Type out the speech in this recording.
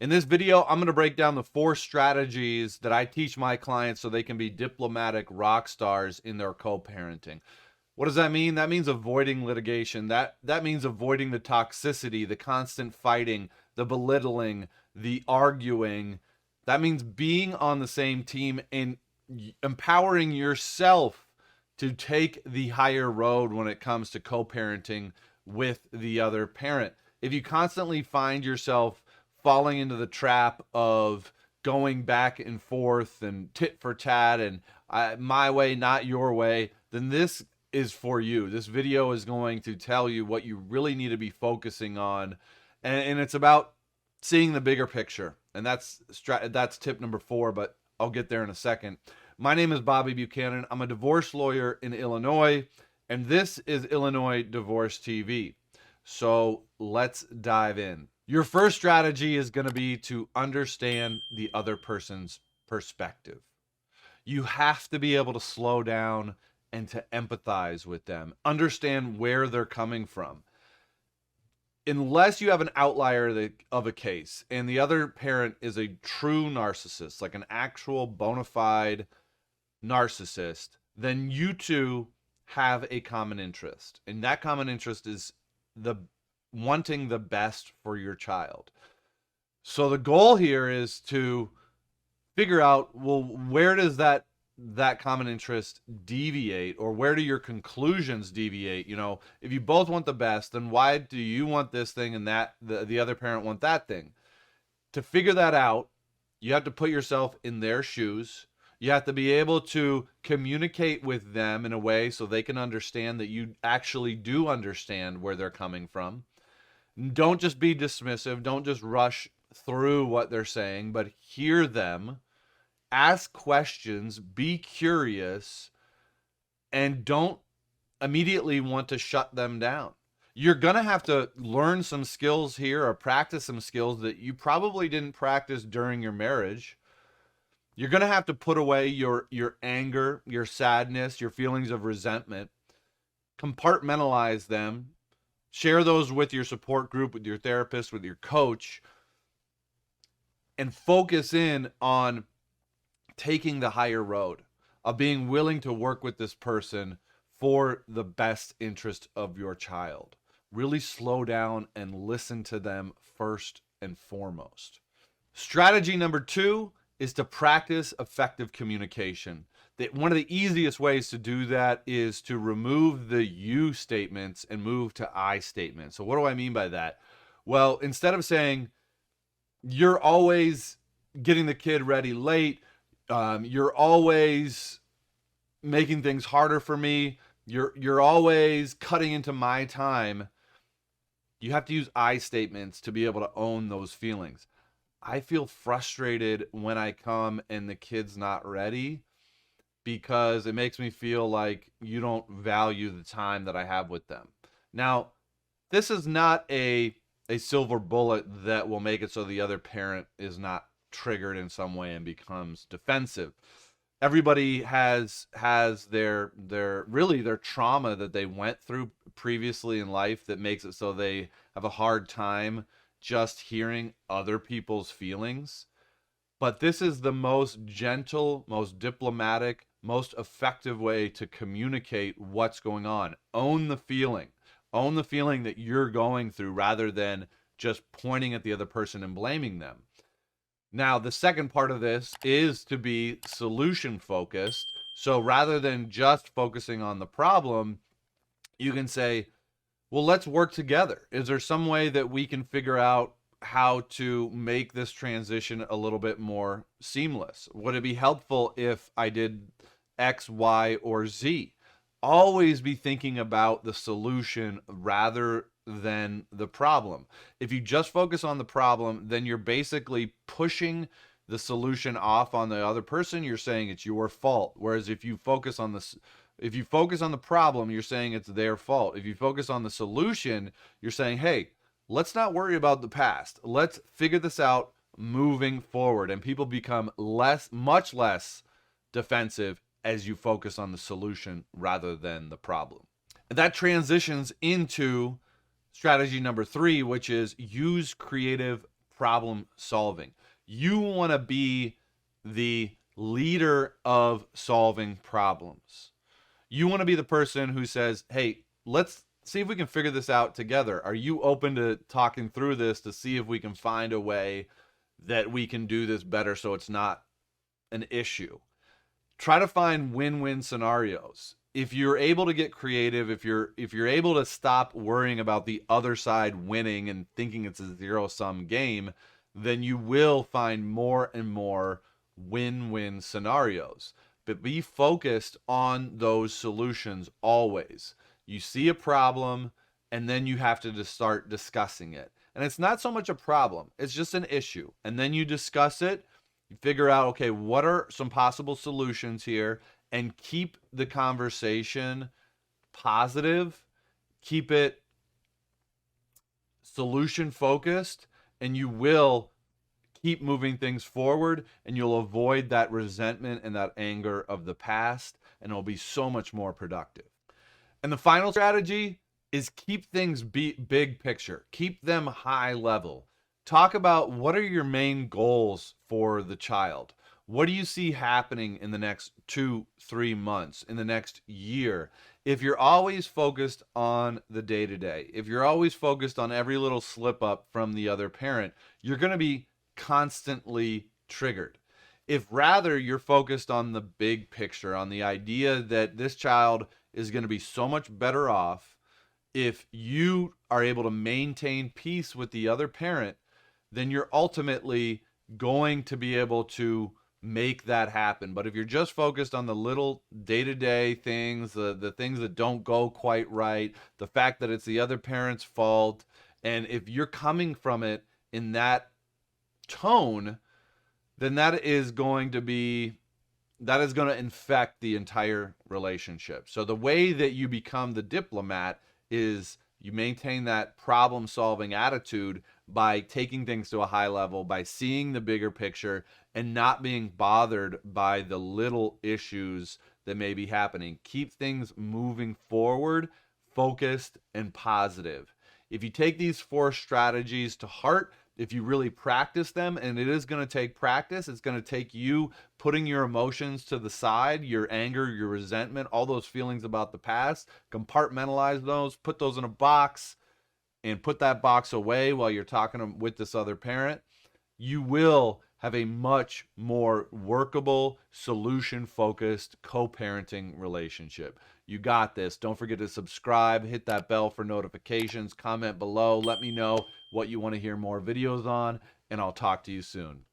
In this video, I'm going to break down the 4 strategies that I teach my clients so they can be diplomatic rock stars in their co-parenting. What does that mean? That means avoiding litigation. That means avoiding the toxicity, the constant fighting, the belittling, the arguing. That means being on the same team and empowering yourself to take the higher road when it comes to co-parenting with the other parent. If you constantly find yourself falling into the trap of going back and forth and tit for tat and my way, not your way, then this is for you. This video is going to tell you what you really need to be focusing on. And it's about seeing the bigger picture. And that's tip number 4, but I'll get there in a second. My name is Bobby Buchanan. I'm a divorce lawyer in Illinois, and this is Illinois Divorce TV. So let's dive in. Your first strategy is going to be to understand the other person's perspective. You have to be able to slow down and to empathize with them, understand where they're coming from. Unless you have an outlier of a case and the other parent is a true narcissist, like an actual bona fide narcissist, then you two have a common interest. And that common interest is the wanting the best for your child. So the goal here is to figure out, well, where does that common interest deviate, or where do your conclusions deviate? You know, if you both want the best, then why do you want this thing and that the other parent want that thing? To figure that out, you have to put yourself in their shoes. You have to be able to communicate with them in a way so they can understand that you actually do understand where they're coming from. Don't just be dismissive. Don't just rush through what they're saying, but hear them, ask questions, be curious, and don't immediately want to shut them down. You're going to have to learn some skills here or practice some skills that you probably didn't practice during your marriage. You're going to have to put away your anger, your sadness, your feelings of resentment, compartmentalize them, share those with your support group, with your therapist, with your coach, and focus in on taking the higher road of being willing to work with this person for the best interest of your child. Really slow down and listen to them first and foremost. Strategy number 2 is to practice effective communication. One of the easiest ways to do that is to remove the you statements and move to I statements. So what do I mean by that? Well, instead of saying, you're always getting the kid ready late, you're always making things harder for me, you're always cutting into my time, you have to use I statements to be able to own those feelings. I feel frustrated when I come and the kid's not ready, because it makes me feel like you don't value the time that I have with them. Now, this is not a silver bullet that will make it so the other parent is not triggered in some way and becomes defensive. Everybody has their trauma that they went through previously in life that makes it so they have a hard time just hearing other people's feelings. But this is the most gentle, most diplomatic, most effective way to communicate what's going on. Own the feeling. Own the feeling that you're going through rather than just pointing at the other person and blaming them. Now, the second part of this is to be solution focused. So rather than just focusing on the problem, you can say, well, let's work together. Is there some way that we can figure out how to make this transition a little bit more seamless? Would it be helpful if I did X, Y, or Z? Always be thinking about the solution rather than the problem. If you just focus on the problem, then you're basically pushing the solution off on the other person. You're saying it's your fault. Whereas if you focus on the problem, you're saying it's their fault. If you focus on the solution, you're saying, hey, let's not worry about the past. Let's figure this out moving forward. And people become much less defensive as you focus on the solution rather than the problem. And that transitions into strategy number 3, which is use creative problem solving. You want to be the leader of solving problems. You want to be the person who says, hey, let's see if we can figure this out together. Are you open to talking through this to see if we can find a way that we can do this better so it's not an issue? Try to find win-win scenarios. If you're able to get creative, if you're able to stop worrying about the other side winning and thinking it's a zero-sum game, then you will find more and more win-win scenarios. But be focused on those solutions always. You see a problem, and then you have to just start discussing it. And it's not so much a problem, it's just an issue. And then you discuss it, you figure out, okay, what are some possible solutions here, and keep the conversation positive, keep it solution focused, and you will keep moving things forward, and you'll avoid that resentment and that anger of the past, and it'll be so much more productive. And the final strategy is keep things big picture. Keep them high level. Talk about what are your main goals for the child. What do you see happening in the next 2-3 months, in the next year? If you're always focused on the day-to-day, if you're always focused on every little slip up from the other parent, you're going to be constantly triggered. If rather you're focused on the big picture, on the idea that this child is going to be so much better off if you are able to maintain peace with the other parent, then you're ultimately going to be able to make that happen. But if you're just focused on the little day-to-day things, the things that don't go quite right, the fact that it's the other parent's fault, and if you're coming from it in that tone, then that is going to infect the entire relationship. So the way that you become the diplomat is you maintain that problem-solving attitude by taking things to a high level, by seeing the bigger picture, and not being bothered by the little issues that may be happening. Keep things moving forward, focused, and positive. If you take these 4 strategies to heart, if you really practice them, and it is going to take practice, it's going to take you putting your emotions to the side, your anger, your resentment, all those feelings about the past, compartmentalize those, put those in a box, and put that box away while you're talking with this other parent. You will have a much more workable, solution-focused co-parenting relationship. You got this. Don't forget to subscribe, hit that bell for notifications, comment below, let me know what you want to hear more videos on, and I'll talk to you soon.